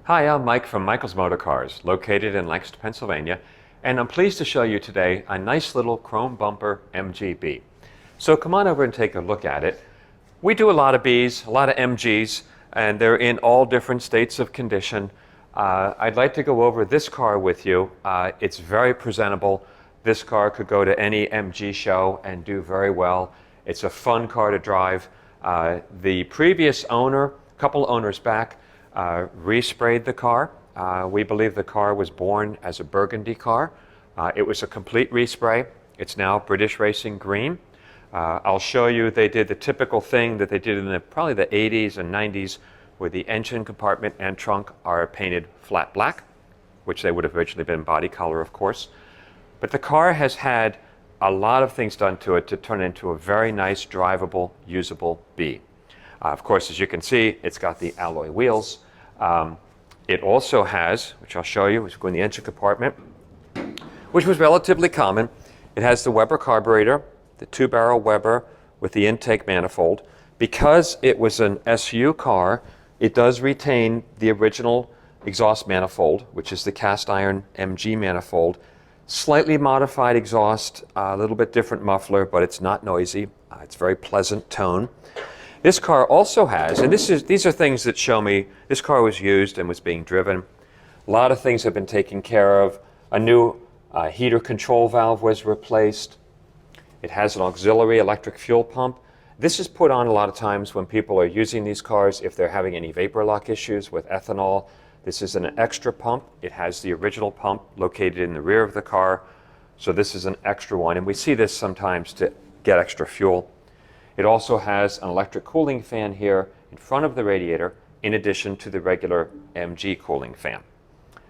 Hi, I'm Mike from Michael's Motor Cars, located in Lancaster, Pennsylvania, and I'm pleased to show you today a nice little chrome bumper MGB. So come on over and take a look at it. We do a lot of Bs, a lot of MGs, and they're in all different states of condition. I'd like to go over this car with you. It's very presentable. This car could go to any MG show and do very well. It's a fun car to drive. The previous owner, a couple owners back, resprayed the car. We believe the car was born as a burgundy car. It was a complete respray. It's now British Racing Green. I'll show you they did the typical thing that they did in probably the 80s and 90s, where the engine compartment and trunk are painted flat black, which they would have originally been body color, of course. But the car has had a lot of things done to it to turn it into a very nice, drivable, usable B. Of course, as you can see, it's got the alloy wheels. It also has, which I'll show you, which go in the engine compartment, which was relatively common. It has the Weber carburetor, the 2-barrel Weber with the intake manifold. Because it was an SU car, it does retain the original exhaust manifold, which is the cast iron MG manifold. Slightly modified exhaust, a little bit different muffler, but it's not noisy. It's very pleasant tone. This car also has, and these are things that show me this car was used and was being driven. A lot of things have been taken care of. A new heater control valve was replaced. It has an auxiliary electric fuel pump. This is put on a lot of times when people are using these cars if they're having any vapor lock issues with ethanol. This is an extra pump. It has the original pump located in the rear of the car. So this is an extra one, and we see this sometimes to get extra fuel. It also has an electric cooling fan here in front of the radiator, in addition to the regular MG cooling fan.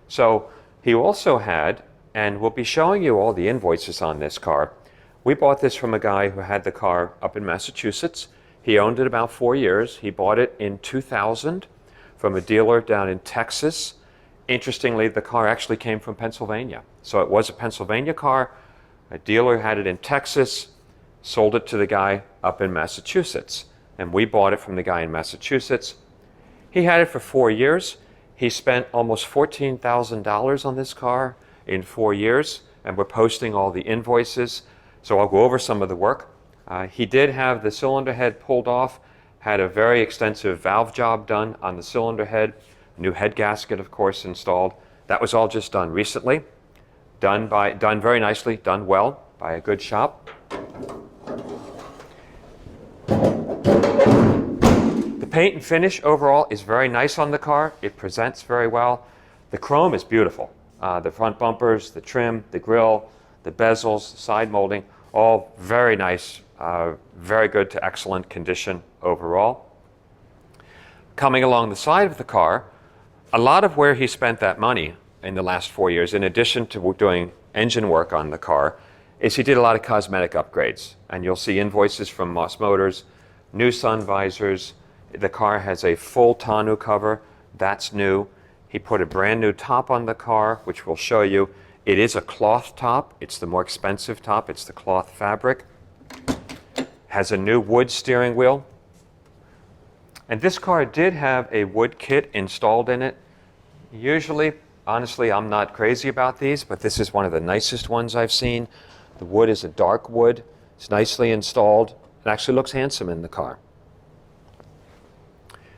So he also had, and we'll be showing you all the invoices on this car. We bought this from a guy who had the car up in Massachusetts. He owned it about 4 years. He bought it in 2000 from a dealer down in Texas. Interestingly, the car actually came from Pennsylvania. So it was a Pennsylvania car. A dealer had it in Texas, sold it to the guy up in Massachusetts. And we bought it from the guy in Massachusetts. He had it for 4 years. He spent almost $14,000 on this car in 4 years, and we're posting all the invoices. So I'll go over some of the work. He did have the cylinder head pulled off, had a very extensive valve job done on the cylinder head, new head gasket, of course, installed. That was all just done recently. Done very nicely, done well by a good shop. The paint and finish overall is very nice on the car. It presents very well. The chrome is beautiful. The front bumpers, the trim, the grille, the bezels, the side molding, all very nice, very good to excellent condition overall. Coming along the side of the car, a lot of where he spent that money in the last 4 years, in addition to doing engine work on the car, is he did a lot of cosmetic upgrades. And you'll see invoices from Moss Motors, new sun visors. The car has a full tonneau cover. That's new. He put a brand new top on the car, which we'll show you. It is a cloth top. It's the more expensive top. It's the cloth fabric. Has a new wood steering wheel. And this car did have a wood kit installed in it. Usually, honestly, I'm not crazy about these, but this is one of the nicest ones I've seen. The wood is a dark wood. It's nicely installed. It actually looks handsome in the car.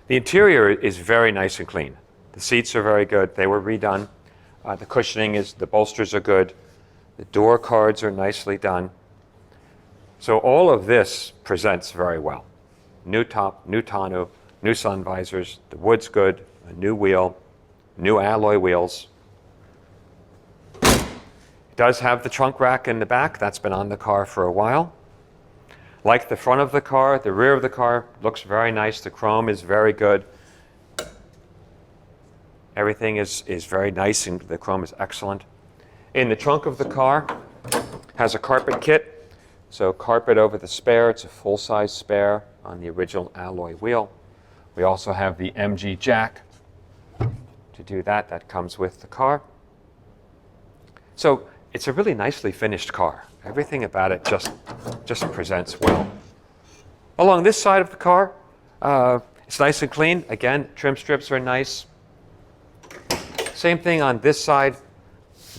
The interior is very nice and clean. The seats are very good. They were redone. The cushioning the bolsters are good. The door cards are nicely done. So all of this presents very well. New top, new tonneau, new sun visors. The wood's good. A new wheel, new alloy wheels. It does have the trunk rack in the back. That's been on the car for a while. Like the front of the car, the rear of the car looks very nice. The chrome is very good. Everything is very nice, and the chrome is excellent. In the trunk of the car, has a carpet kit. So carpet over the spare. It's a full-size spare on the original alloy wheel. We also have the MG jack to do that. That comes with the car. So it's a really nicely finished car. Everything about it just presents well. Along this side of the car, it's nice and clean. Again, trim strips are nice. Same thing on this side.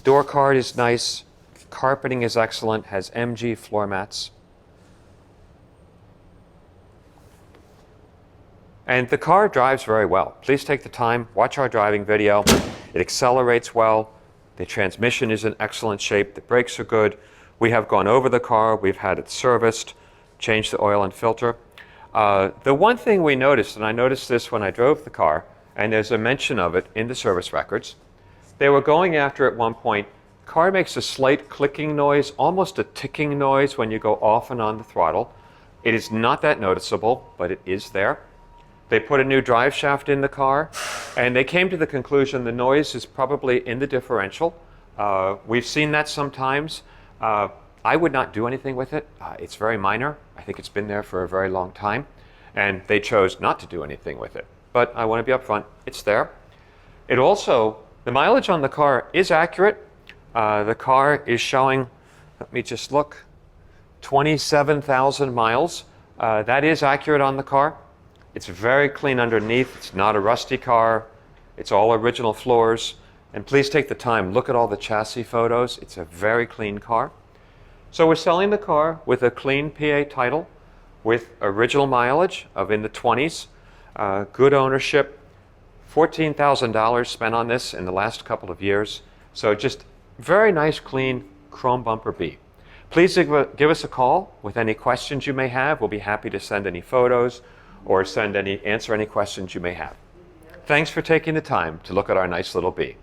Door card is nice. Carpeting is excellent. Has MG floor mats. And the car drives very well. Please take the time, watch our driving video. It accelerates well. The transmission is in excellent shape. The brakes are good. We have gone over the car. We've had it serviced, changed the oil and filter. The one thing we noticed, and I noticed this when I drove the car, and there's a mention of it in the service records, they were going after at one point, car makes a slight clicking noise, almost a ticking noise when you go off and on the throttle. It is not that noticeable, but it is there. They put a new drive shaft in the car, and they came to the conclusion the noise is probably in the differential. We've seen that sometimes. I would not do anything with it. It's very minor. I think it's been there for a very long time, and they chose not to do anything with it. But I want to be upfront. It's there. It also, the mileage on the car is accurate. The car is showing, let me just look, 27,000 miles. That is accurate on the car. It's very clean underneath. It's not a rusty car. It's all original floors. And please take the time, look at all the chassis photos. It's a very clean car. So we're selling the car with a clean PA title, with original mileage of in the 20s, good ownership, $14,000 spent on this in the last couple of years. So just very nice, clean chrome bumper B. Please give us a call with any questions you may have. We'll be happy to send any photos or answer any questions you may have. Thanks for taking the time to look at our nice little B.